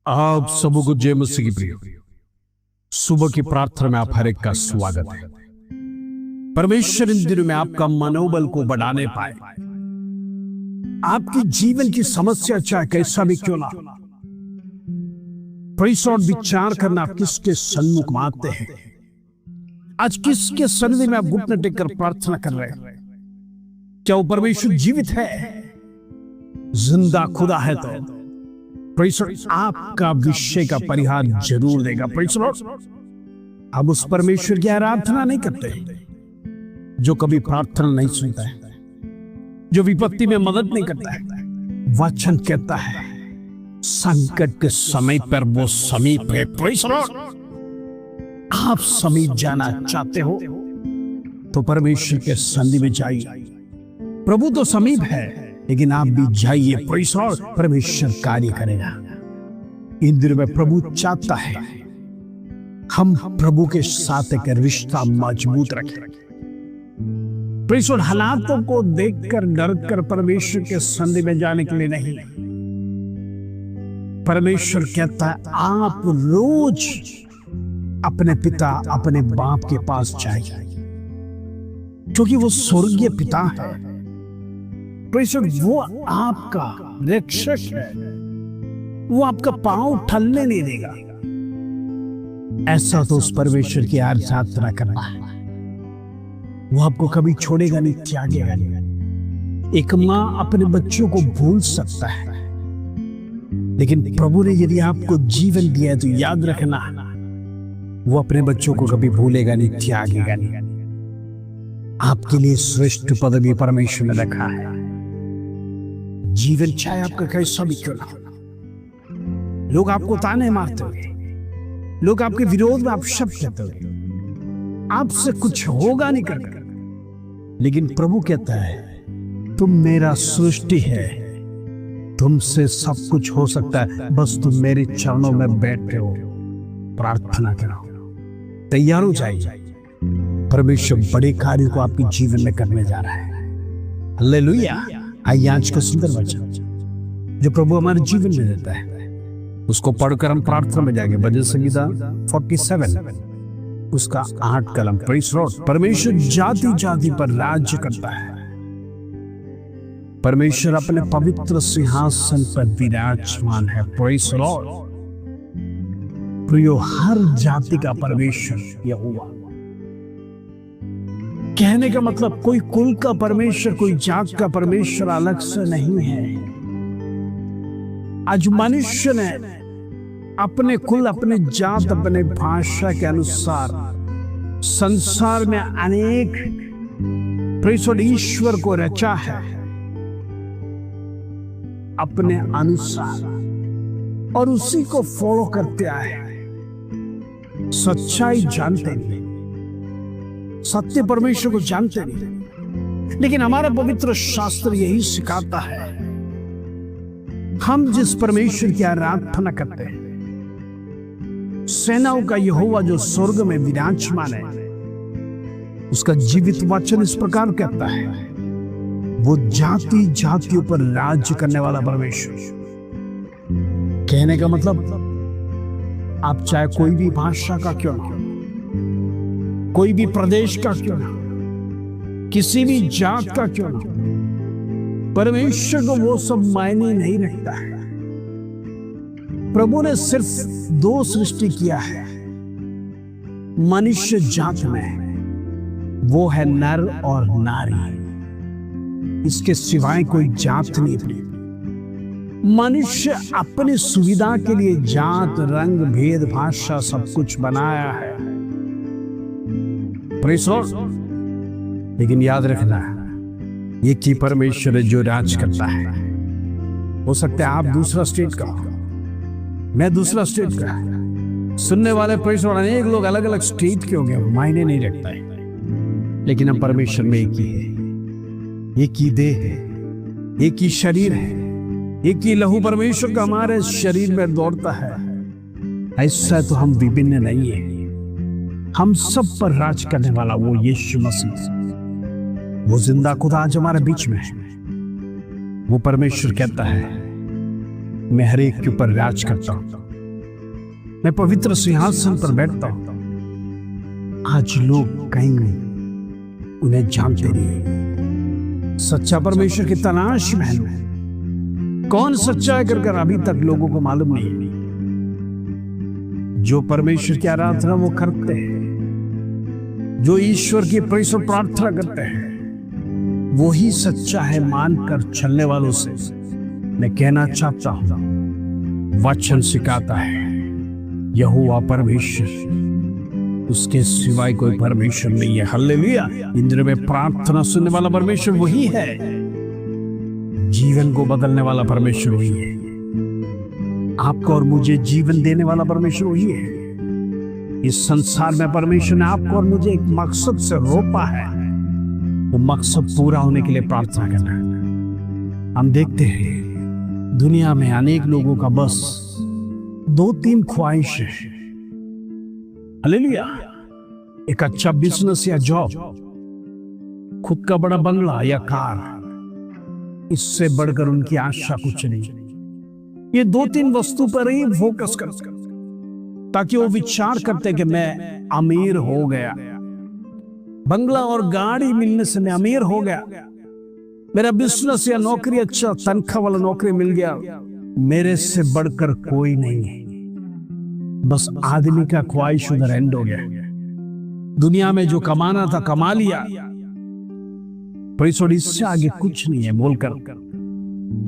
आप सबों को जय मसीह की प्रिय सुबह की प्रार्थना में आप हर एक का स्वागत है। परमेश्वर इन दिनों में आपका मनोबल को बढ़ाने पाए। आपकी जीवन की समस्या चाहे कैसा भी क्यों ना, और विचार करना आप किसके सन्मुख मांगते हैं। आज किसके सन्निधि में आप घुटने टेककर प्रार्थना कर रहे हैं? क्या वो परमेश्वर जीवित है, जिंदा खुदा है? तो आपका विषय का परिहार जरूर देगा। अब उस परमेश्वर की आराधना नहीं करते जो कभी प्रार्थना नहीं सुनता है, जो विपत्ति में मदद नहीं करता है। वचन कहता है संकट के समय पर वो समीप है। आप समीप जाना चाहते हो तो परमेश्वर के सन्निधि में जाइए। प्रभु तो समीप है, लेकिन आप भी जाइए। परमेश्वर कार्य करेगा। इन दिनों में प्रभु चाहता है हम प्रभु के साथ एक रिश्ता मजबूत रखें। हालातों को देखकर डरकर परमेश्वर के सन्निधि में जाने के लिए नहीं। परमेश्वर कहता है आप रोज अपने पिता, अपने बाप के पास जाइए, क्योंकि वो स्वर्गीय पिता है। वो आपका रक्षक है, वो आपका पांव ठलने नहीं देगा। ऐसा तो उस परमेश्वर की आराधना करना है। वो आपको कभी छोड़ेगा नहीं, त्यागेगा नहीं। एक मां अपने बच्चों को भूल सकता है, लेकिन प्रभु ने यदि आपको जीवन दिया है तो याद रखना, वो अपने बच्चों को कभी भूलेगा नहीं, त्यागेगा नहीं। आपके लिए श्रेष्ठ पदवी परमेश्वर ने रखा है। जीवन चाहे आपका कैसा भी क्यों ना हो, लोग आपको ताने मारते हुए, लोग आपके विरोध में आप शब्द कहते हुए, आपसे कुछ होगा नहीं कर, लेकिन प्रभु कहता है तुम मेरा सृष्टि है, तुमसे सब कुछ हो सकता है, बस तुम मेरे चरणों में बैठे हो। प्रार्थना करो, तैयार हो जाइए। परमेश्वर बड़े कार्य को आपके जीवन में करने जा रहा है। हालेलुया। आइए आज का सुंदर वचन जो प्रभु हमारे जीवन में देता है, उसको पढ़कर हम प्रार्थना में जाएंगे। भजन संहिता 47 उसका 8 कलम। परमेश्वर जाति जाति पर राज्य करता है। परमेश्वर अपने पवित्र सिंहासन पर विराजमान है। Praise the Lord. प्रियो, हर जाति का परमेश्वर यहोवा। कहने का मतलब कोई कुल का परमेश्वर, कोई जात का परमेश्वर अलग से नहीं है। आज मनुष्य ने अपने कुल, अपने जात, अपने भाषा के अनुसार संसार में अनेक ईश्वर को रचा है अपने अनुसार, और उसी को फॉलो करते आए। सच्चाई जानते नहीं, सत्य परमेश्वर को जानते नहीं, लेकिन हमारा पवित्र शास्त्र यही सिखाता है। हम जिस परमेश्वर की आराधना करते हैं, सेनाओं का यहोवा जो स्वर्ग में विराजमान है, उसका जीवित वचन इस प्रकार कहता है, वो जाति जातियों पर राज्य करने वाला परमेश्वर। कहने का मतलब आप चाहे कोई भी भाषा का क्यों ना, कोई भी प्रदेश का क्यों ना, किसी भी जात का क्यों ना, परमेश्वर को वो सब मायने नहीं रखता है। प्रभु ने सिर्फ 2 सृष्टि किया है मनुष्य जात में, वो है नर और नारी। इसके सिवाय कोई जात नहीं थी। मनुष्य अपनी सुविधा के लिए जात, रंग, भेद, भाषा सब कुछ बनाया है। लेकिन याद रखना, ये की परमेश्वर है जो राज करता है। हो सकता है आप दूसरा स्टेट का, मैं दूसरा स्टेट का। सुनने वाले अनेक लोग अलग अलग स्टेट के होंगे, मायने नहीं रखता है। लेकिन हम परमेश्वर में एक ही है, एक ही देह है, एक ही शरीर है, एक ही लहू परमेश्वर का हमारे शरीर में दौड़ता है। ऐसा तो हम विभिन्न नहीं है। हम सब पर राज करने वाला वो यीशु मसीह, वो जिंदा खुदा आज हमारे बीच में है। वो परमेश्वर कहता है मैं हर एक के ऊपर राज करता हूं। मैं पवित्र सिंहासन पर बैठता हूं। आज लोग कहीं उन्हें जानते नहीं। सच्चा परमेश्वर की तलाश में है। कौन सच्चा है कर अभी तक लोगों को मालूम नहीं है। जो परमेश्वर की आराधना वो करते हैं, जो ईश्वर की परिशुद्ध प्रार्थना करते हैं, वो ही सच्चा है मानकर चलने वालों से मैं कहना चाहता हूं, वचन सिखाता है यहोवा परमेश्वर, उसके सिवाय कोई परमेश्वर नहीं है। हालेलुया। इंद्र में प्रार्थना सुनने वाला परमेश्वर वही है। जीवन को बदलने वाला परमेश्वर वही है। आपको और मुझे जीवन देने वाला परमेश्वर वही है। इस संसार में परमेश्वर ने आपको और मुझे एक मकसद से रोपा है। वो मकसद पूरा होने के लिए प्रार्थना करना है। हम देखते हैं दुनिया में अनेक लोगों का बस 2-3 ख्वाहिश है। हालेलुया। एक अच्छा बिजनेस या जॉब, खुद का बड़ा बंगला या कार, इससे बढ़कर उनकी आशा कुछ नहीं। ये 2-3 वस्तु पर ही फोकस कर, ताकि वो विचार करते कि मैं अमीर हो गया, बंगला और गाड़ी मिलने से मैं अमीर हो गया, मेरा बिजनेस या नौकरी अच्छा तनख्वाह वाला नौकरी मिल गया, मेरे से बढ़कर कोई नहीं है। बस आदमी का ख्वाहिश उधर एंड हो गया। दुनिया में जो कमाना था कमा लिया, पर इससे आगे कुछ नहीं है बोलकर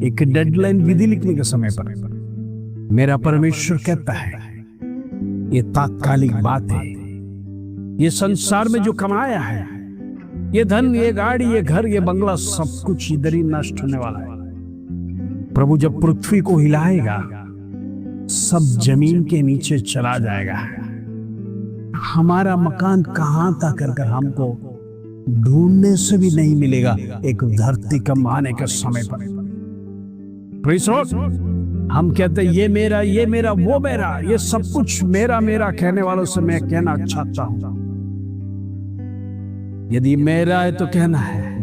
एक डेडलाइन विधि लिखने के समय पर मेरा परमेश्वर कहता है ये तात्कालिक बात है। ये संसार में जो कमाया है, ये धन, ये गाड़ी, ये घर, ये बंगला, सब कुछ इधर ही नष्ट होने वाला है। प्रभु जब पृथ्वी को हिलाएगा, सब जमीन के नीचे चला जाएगा। हमारा मकान कहां था कर हमको ढूंढने से भी नहीं मिलेगा एक धरती कम आने के समय पर। हम कहते हैं ये मेरा, ये मेरा, वो मेरा, ये सब कुछ मेरा मेरा कहने वालों से मैं कहना चाहता हूं, यदि मेरा है तो कहना है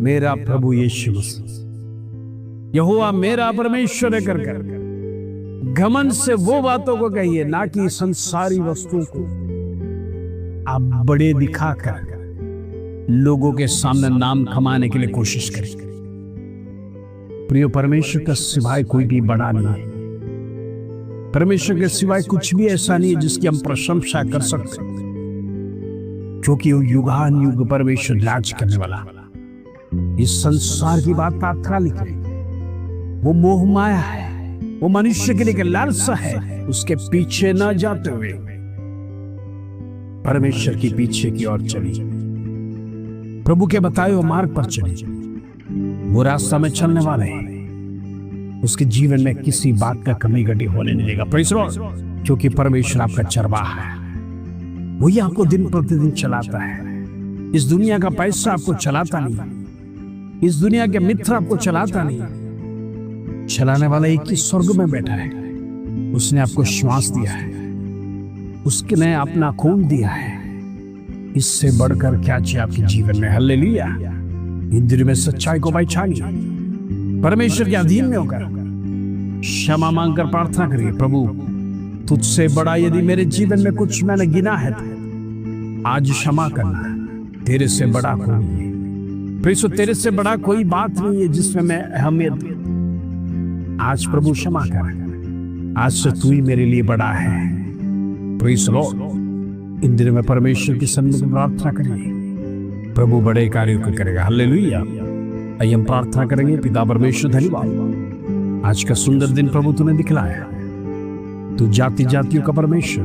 मेरा प्रभु यीशु मसीह यहोवा मेरा परमेश्वर है कर घमंड से वो बातों को कहिए, ना कि संसारी वस्तुओं को आप बड़े दिखाकर लोगों के सामने नाम कमाने के लिए कोशिश करें। प्रिय, परमेश्वर का सिवाय कोई भी बड़ा नहीं है। परमेश्वर के सिवाय कुछ भी ऐसा नहीं है जिसकी हम प्रशंसा कर सकते, क्योंकि वो युगान युग परमेश्वर राज करने वाला। इस संसार की बात तात्कालिक है, वो मोह माया है, वो मनुष्य के लिए लालसा है। उसके पीछे ना जाते हुए परमेश्वर के पीछे की ओर चली, प्रभु के बताए हुए मार्ग पर चली। वो रास्ता में चलने वाले हैं, उसके जीवन में किसी बात का कमी घटी होने नहीं देगा। Praise Lord. क्योंकि परमेश्वर आपका चरवाहा है, वही आपको दिन प्रतिदिन चलाता है। इस दुनिया का पैसा आपको चलाता नहीं, इस दुनिया के मित्र आपको चलाता नहीं। चलाने वाला एक ही स्वर्ग में बैठा है। उसने आपको श्वास दिया है, उसने अपना खून दिया है। इससे बढ़कर क्या चाहिए आपके जीवन में? हालेलुया। इंद्रिय में सच्चाई को पहचानिए, परमेश्वर के अधीन में होकर क्षमा मांगकर प्रार्थना करिए, प्रभु तुझसे बड़ा यदि मेरे जीवन में कुछ मैंने गिना है तो आज क्षमा करना। तेरे से बड़ा कोई नहीं है, प्रिय, तेरे से बड़ा कोई बात नहीं है जिसमें मैं अहमियत। आज प्रभु क्षमा कर, आज से तू ही मेरे लिए बड़ा है। Praise Lord. इंद्रिय में परमेश्वर की सन्निधि में प्रार्थना करिए, प्रभु बड़े कार्यों को करेगा। हालेलुया। आइए हम प्रार्थना करेंगे। पिता परमेश्वर, धन्यवाद आज का सुंदर दिन प्रभु तूने दिखलाया। तू जाति जातियों का परमेश्वर,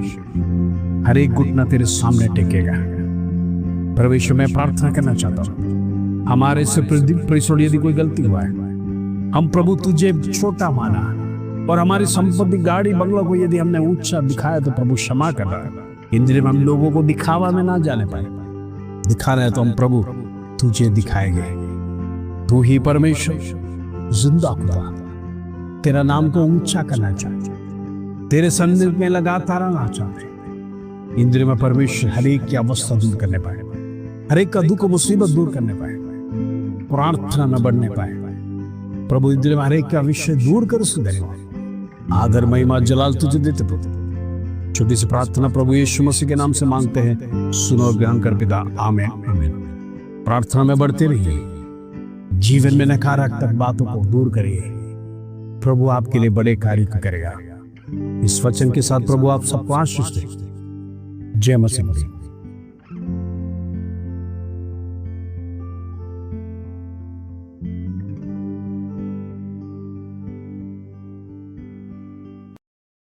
हर एक घुटना तेरे सामने टेकेगा। परमेश्वर, मैं प्रार्थना करना चाहता हूँ हमारे से यदि कोई गलती हुआ है, हम प्रभु तुझे छोटा माना और हमारी संपत्ति, गाड़ी, बंगला को यदि हमने ऊंचा दिखाया तो प्रभु क्षमा कर रहा है। इंद्रिय में हम लोगों को दिखावा में ना जाने पाए, दिखाना है तो हम प्रभु तुझे दिखाएंगे। तू ही परमेश्वर जिंदा खुदा, तेरा नाम को ऊंचा करना चाहते, तेरे सन्निधि में लगातार आना चाहते। इंद्रिय में परमेश्वर हर एक की अवस्था दूर करने पाए, हर एक का दुख मुसीबत दूर करने पाए, प्रार्थना न बढ़ने पाए। प्रभु इंद्रिय में हर एक का विषय दूर कर सुधरे। आदर महिमा जलाल तुझे देते प्रभु। छोटी सी प्रार्थना प्रभु यीशु मसीह के नाम से मांगते हैं, सुनो और ग्रहण कर पिता, आमीन। प्रार्थना में बढ़ते रहिए, जीवन में नकारात्मक बातों को दूर करिए, प्रभु आपके लिए बड़े कार्य करेगा। इस वचन के साथ प्रभु आप सबको आशीष दे। जय मसीह।